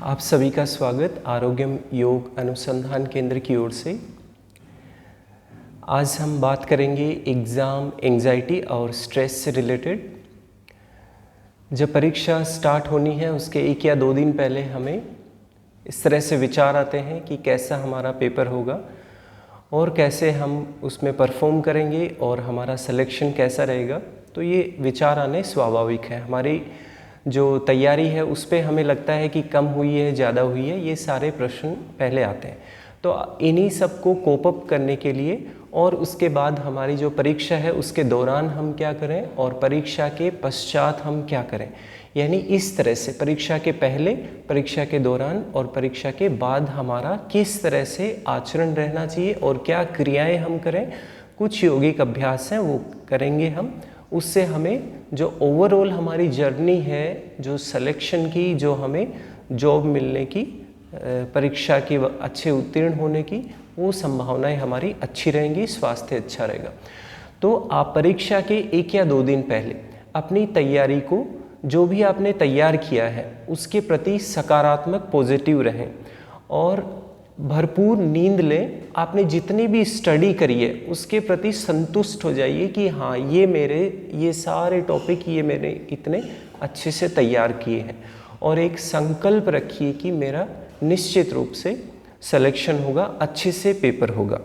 आप सभी का स्वागत आरोग्यम योग अनुसंधान केंद्र की ओर से। आज हम बात करेंगे एग्ज़ाम एंजाइटी और स्ट्रेस से रिलेटेड। जब परीक्षा स्टार्ट होनी है उसके 1 या 2 दिन पहले हमें इस तरह से विचार आते हैं कि कैसा हमारा पेपर होगा और कैसे हम उसमें परफॉर्म करेंगे और हमारा सिलेक्शन कैसा रहेगा। तो ये विचार आने स्वाभाविक है। हमारी जो तैयारी है उस पर हमें लगता है कि कम हुई है, ज़्यादा हुई है, ये सारे प्रश्न पहले आते हैं। तो इन्हीं सब को कोप अप करने के लिए और उसके बाद हमारी जो परीक्षा है उसके दौरान हम क्या करें और परीक्षा के पश्चात हम क्या करें, यानी इस तरह से परीक्षा के पहले, परीक्षा के दौरान और परीक्षा के बाद हमारा किस तरह से आचरण रहना चाहिए और क्या क्रियाएं हम करें। कुछ यौगिक अभ्यास हैं वो करेंगे हम। उससे हमें जो ओवरऑल हमारी जर्नी है, जो सिलेक्शन की, जो हमें जॉब मिलने की, परीक्षा की अच्छे उत्तीर्ण होने की, वो संभावनाएं हमारी अच्छी रहेंगी, स्वास्थ्य अच्छा रहेगा। तो आप परीक्षा के 1 या 2 दिन पहले अपनी तैयारी को, जो भी आपने तैयार किया है उसके प्रति सकारात्मक पॉजिटिव रहें और भरपूर नींद लें। आपने जितनी भी स्टडी करी है उसके प्रति संतुष्ट हो जाइए कि हाँ, ये सारे टॉपिक ये मैंने इतने अच्छे से तैयार किए हैं और एक संकल्प रखिए कि मेरा निश्चित रूप से सिलेक्शन होगा, अच्छे से पेपर होगा।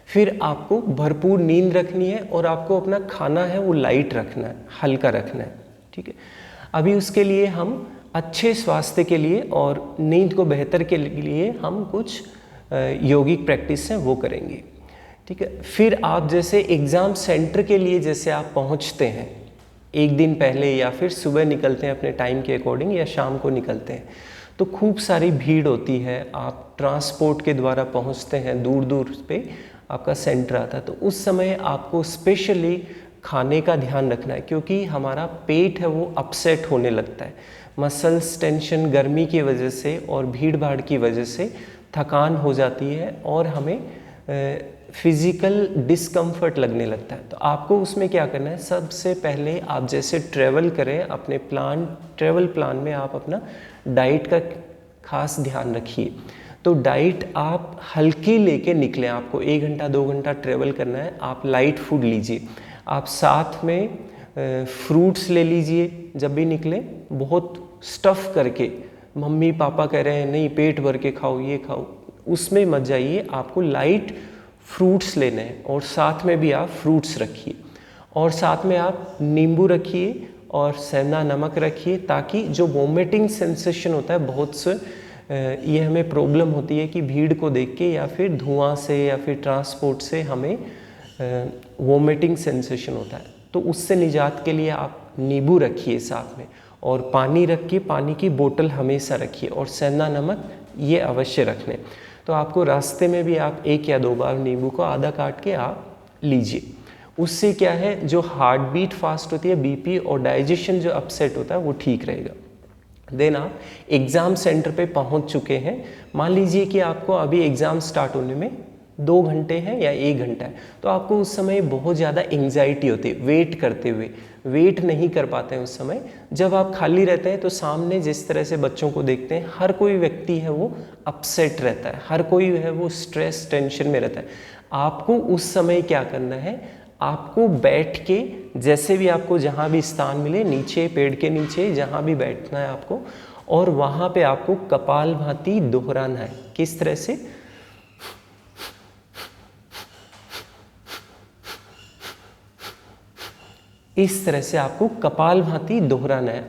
फिर आपको भरपूर नींद रखनी है और आपको अपना खाना है वो लाइट रखना है, हल्का रखना है, ठीक है। अभी उसके लिए हम अच्छे स्वास्थ्य के लिए और नींद को बेहतर के लिए हम कुछ यौगिक प्रैक्टिस हैं वो करेंगे, ठीक है। फिर आप जैसे एग्ज़ाम सेंटर के लिए जैसे आप पहुंचते हैं 1 दिन पहले या फिर सुबह निकलते हैं अपने टाइम के अकॉर्डिंग या शाम को निकलते हैं, तो खूब सारी भीड़ होती है। आप ट्रांसपोर्ट के द्वारा पहुंचते हैं, दूर दूर पे आपका सेंटर आता है। तो उस समय आपको स्पेशली खाने का ध्यान रखना है क्योंकि हमारा पेट है वो अपसेट होने लगता है। मसल्स टेंशन, गर्मी की वजह से और भीड़ भाड़ की वजह से थकान हो जाती है और हमें फिज़िकल डिस्कम्फर्ट लगने लगता है। तो आपको उसमें क्या करना है, सबसे पहले आप जैसे ट्रैवल करें अपने ट्रैवल प्लान में आप अपना डाइट का खास ध्यान रखिए। तो डाइट आप हल्की लेके निकलें। आपको 1 घंटा 2 घंटा ट्रैवल करना है, आप लाइट फूड लीजिए। आप साथ में फ्रूट्स ले लीजिए जब भी निकले। बहुत स्टफ़ करके मम्मी पापा कह रहे हैं नहीं पेट भर के खाओ, ये खाओ, उसमें मत जाइए। आपको लाइट फ्रूट्स लेने हैं और साथ में भी आप फ्रूट्स रखिए और साथ में आप नींबू रखिए और सेंधा नमक रखिए, ताकि जो वोमिटिंग सेंसेशन होता है, बहुत से ये हमें प्रॉब्लम होती है कि भीड़ को देख के या फिर धुआं से या फिर ट्रांसपोर्ट से हमें वोमिटिंग सेंसेशन होता है। तो उससे निजात के लिए आप नींबू रखिए साथ में और पानी रखिए, पानी की बोतल हमेशा रखिए और सेंधा नमक ये अवश्य रख लें। तो आपको रास्ते में भी आप 1 या 2 बार नींबू को आधा काट के आप लीजिए। उससे क्या है, जो हार्ट बीट फास्ट होती है, बीपी और डाइजेशन जो अपसेट होता है वो ठीक रहेगा। देन आप एग्ज़ाम सेंटर पे पहुंच चुके हैं। मान लीजिए कि आपको अभी एग्ज़ाम स्टार्ट होने में 2 घंटे हैं या 1 घंटा है, तो आपको उस समय बहुत ज़्यादा एंग्जाइटी होती है वेट करते हुए। वेट नहीं कर पाते हैं उस समय। जब आप खाली रहते हैं तो सामने जिस तरह से बच्चों को देखते हैं, हर कोई व्यक्ति है वो अपसेट रहता है, हर कोई है वो स्ट्रेस टेंशन में रहता है। आपको उस समय क्या करना है, आपको बैठ के जैसे भी आपको जहाँ भी स्थान मिले, नीचे पेड़ के नीचे जहाँ भी बैठना है आपको, और वहाँ पे आपको कपालभाति दोहराना है। किस तरह से, इस तरह से आपको कपालभाति दोहराना है।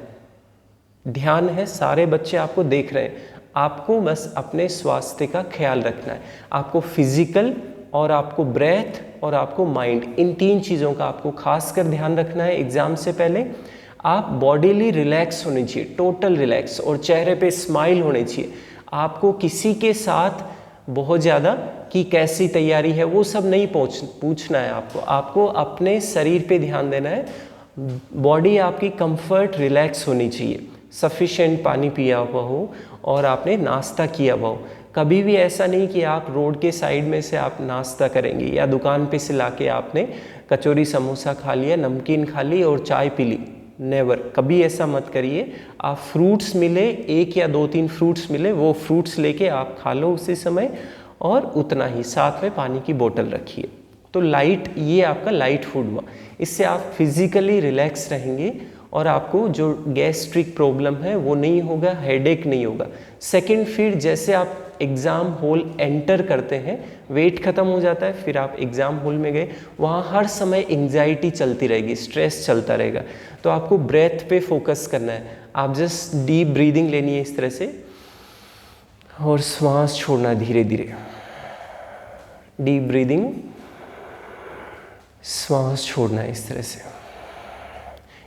ध्यान है, सारे बच्चे आपको देख रहे हैं। आपको बस अपने स्वास्थ्य का ख्याल रखना है। आपको फिजिकल और आपको ब्रेथ और आपको माइंड, इन 3 चीज़ों का आपको खासकर ध्यान रखना है। एग्जाम से पहले आप बॉडीली रिलैक्स होनी चाहिए, टोटल रिलैक्स, और चेहरे पे स्माइल होनी चाहिए। आपको किसी के साथ बहुत ज़्यादा कि कैसी तैयारी है वो सब नहीं पूछना है। आपको अपने शरीर पे ध्यान देना है। बॉडी आपकी कंफर्ट रिलैक्स होनी चाहिए, सफिशिएंट पानी पिया हुआ हो और आपने नाश्ता किया हुआ हो। कभी भी ऐसा नहीं कि आप रोड के साइड में से आप नाश्ता करेंगे या दुकान पे से लाके आपने कचौरी समोसा खा लिया, नमकीन खा ली और चाय पी ली। नेवर, कभी ऐसा मत करिए। आप फ्रूट्स मिले, 1 या 2-3 फ्रूट्स मिले, वो फ्रूट्स लेके आप खा लो उसी समय, और उतना ही, साथ में पानी की बोतल रखिए। तो लाइट, ये आपका लाइट फूड हुआ। इससे आप फिजिकली रिलैक्स रहेंगे और आपको जो गैस्ट्रिक प्रॉब्लम है वो नहीं होगा, हेडेक नहीं होगा। सेकंड, फिर जैसे आप एग्ज़ाम हॉल एंटर करते हैं, वेट ख़त्म हो जाता है, फिर आप एग्ज़ाम हॉल में गए, वहाँ हर समय एंग्जाइटी चलती रहेगी, स्ट्रेस चलता रहेगा। तो आपको ब्रेथ पे फोकस करना है। आप जस्ट डीप ब्रीदिंग लेनी है इस तरह से, और श्वास छोड़ना है धीरे धीरे। डीप ब्रीदिंग, श्वास छोड़ना है इस तरह से।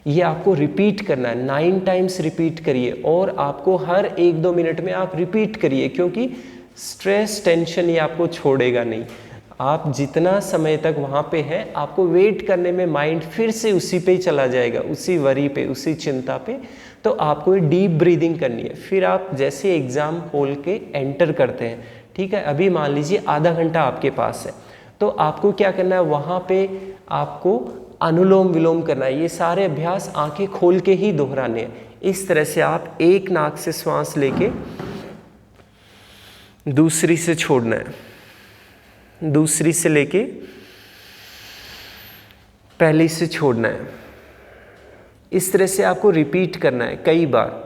ये आपको रिपीट करना है, 9 टाइम्स रिपीट करिए, और आपको हर 1-2 मिनट में आप रिपीट करिए, क्योंकि स्ट्रेस, टेंशन ये आपको छोड़ेगा नहीं। आप जितना समय तक वहाँ पे हैं, आपको वेट करने में माइंड फिर से उसी पे ही चला जाएगा, उसी वरी पे, उसी चिंता पे। तो आपको डीप ब्रीदिंग करनी है। फिर आप जैसे एग्ज़ाम हॉल के एंटर करते हैं, ठीक है, अभी मान लीजिए आधा घंटा आपके पास है, तो आपको क्या करना है, वहाँ पे आपको अनुलोम विलोम करना है। ये सारे अभ्यास आंखें खोल के ही दोहराने हैं। इस तरह से आप एक नाक से श्वास लेके दूसरी से छोड़ना है, दूसरी से लेके पहली से छोड़ना है। इस तरह से आपको रिपीट करना है कई बार।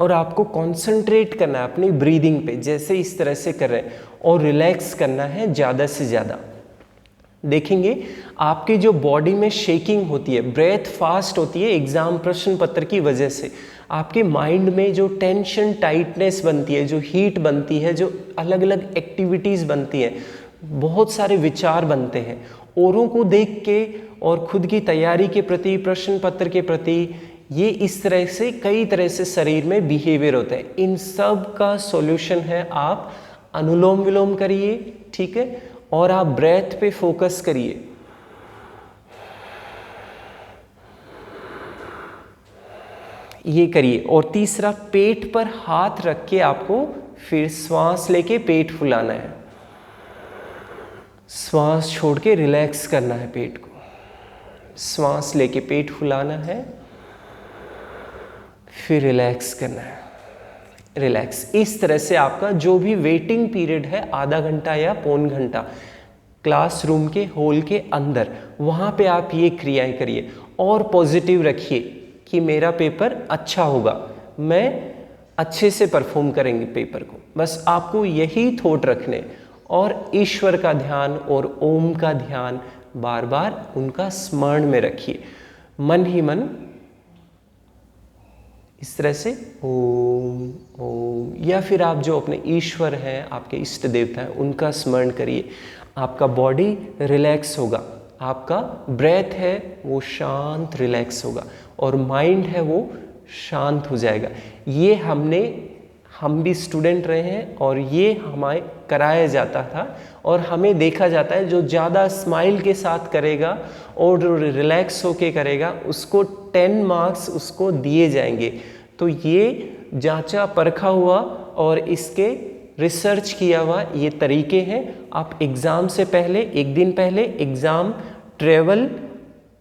और आपको कंसंट्रेट करना है अपनी ब्रीदिंग पे, जैसे इस तरह से कर रहे हैं, और रिलैक्स करना है ज़्यादा से ज़्यादा। देखेंगे आपके जो बॉडी में शेकिंग होती है, ब्रेथ फास्ट होती है एग्जाम प्रश्न पत्र की वजह से। आपके माइंड में जो टेंशन, टाइटनेस बनती है, जो हीट बनती है, जो अलग अलग एक्टिविटीज़ बनती हैं, बहुत सारे विचार बनते हैं औरों को देख के और खुद की तैयारी के प्रति, प्रश्न पत्र के प्रति। ये इस तरह से कई तरह से शरीर में बिहेवियर होते हैं। इन सब का सॉल्यूशन है आप अनुलोम विलोम करिए, ठीक है, और आप ब्रेथ पे फोकस करिए। ये करिए। और तीसरा, पेट पर हाथ रख के आपको फिर श्वास लेके पेट फुलाना है, श्वास छोड़ के रिलैक्स करना है पेट को। श्वास लेके पेट फुलाना है, फिर रिलैक्स करना है, रिलैक्स। इस तरह से आपका जो भी वेटिंग पीरियड है, आधा घंटा या पौन घंटा, क्लासरूम के हॉल के अंदर, वहाँ पे आप ये क्रियाएं करिए। और पॉजिटिव रखिए कि मेरा पेपर अच्छा होगा, मैं अच्छे से परफॉर्म करेंगे पेपर को। बस आपको यही थॉट रखने, और ईश्वर का ध्यान और ओम का ध्यान बार बार उनका स्मरण में रखिए, मन ही मन इस तरह से ओम ओम, या फिर आप जो अपने ईश्वर हैं, आपके इष्ट देवता हैं, उनका स्मरण करिए। आपका बॉडी रिलैक्स होगा, आपका ब्रेथ है वो शांत रिलैक्स होगा, और माइंड है वो शांत हो जाएगा। ये हम भी स्टूडेंट रहे हैं, और ये हमें कराया जाता था, और हमें देखा जाता है जो ज़्यादा स्माइल के साथ करेगा और रिलैक्स होके करेगा, उसको 10 मार्क्स उसको दिए जाएंगे। तो ये जांचा परखा हुआ और इसके रिसर्च किया हुआ ये तरीके हैं। आप एग्ज़ाम से पहले, एक दिन पहले एग्ज़ाम, ट्रेवल,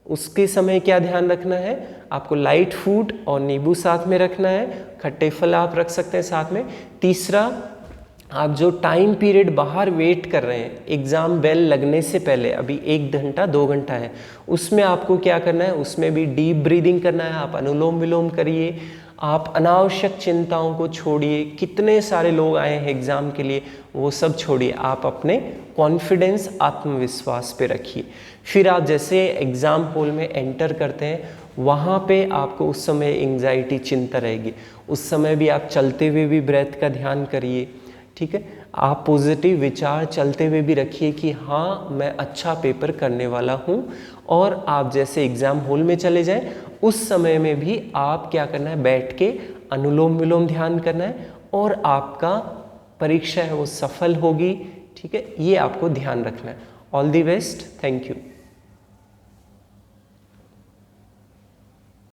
उसके समय क्या ध्यान रखना है, आपको लाइट फूड और नींबू साथ में रखना है, खट्टे फल आप रख सकते हैं साथ में। तीसरा, आप जो टाइम पीरियड बाहर वेट कर रहे हैं एग्ज़ाम बेल लगने से पहले, अभी 1 घंटा 2 घंटा है, उसमें आपको क्या करना है, उसमें भी डीप ब्रीदिंग करना है। आप अनुलोम विलोम करिए, आप अनावश्यक चिंताओं को छोड़िए। कितने सारे लोग आए हैं एग्ज़ाम के लिए, वो सब छोड़िए, आप अपने कॉन्फिडेंस, आत्मविश्वास पे रखिए। फिर आप जैसे एग्ज़ाम हॉल में एंटर करते हैं, वहाँ पे आपको उस समय एंग्जाइटी, चिंता रहेगी, उस समय भी आप चलते हुए भी ब्रेथ का ध्यान करिए, ठीक है। आप पॉजिटिव विचार चलते हुए भी रखिए कि हाँ मैं अच्छा पेपर करने वाला हूँ। और आप जैसे एग्ज़ाम हॉल में चले जाएं, उस समय में भी आप क्या करना है, बैठ के अनुलोम विलोम ध्यान करना है, और आपका परीक्षा है वो सफल होगी, ठीक है। ये आपको ध्यान रखना है। All the best, thank you.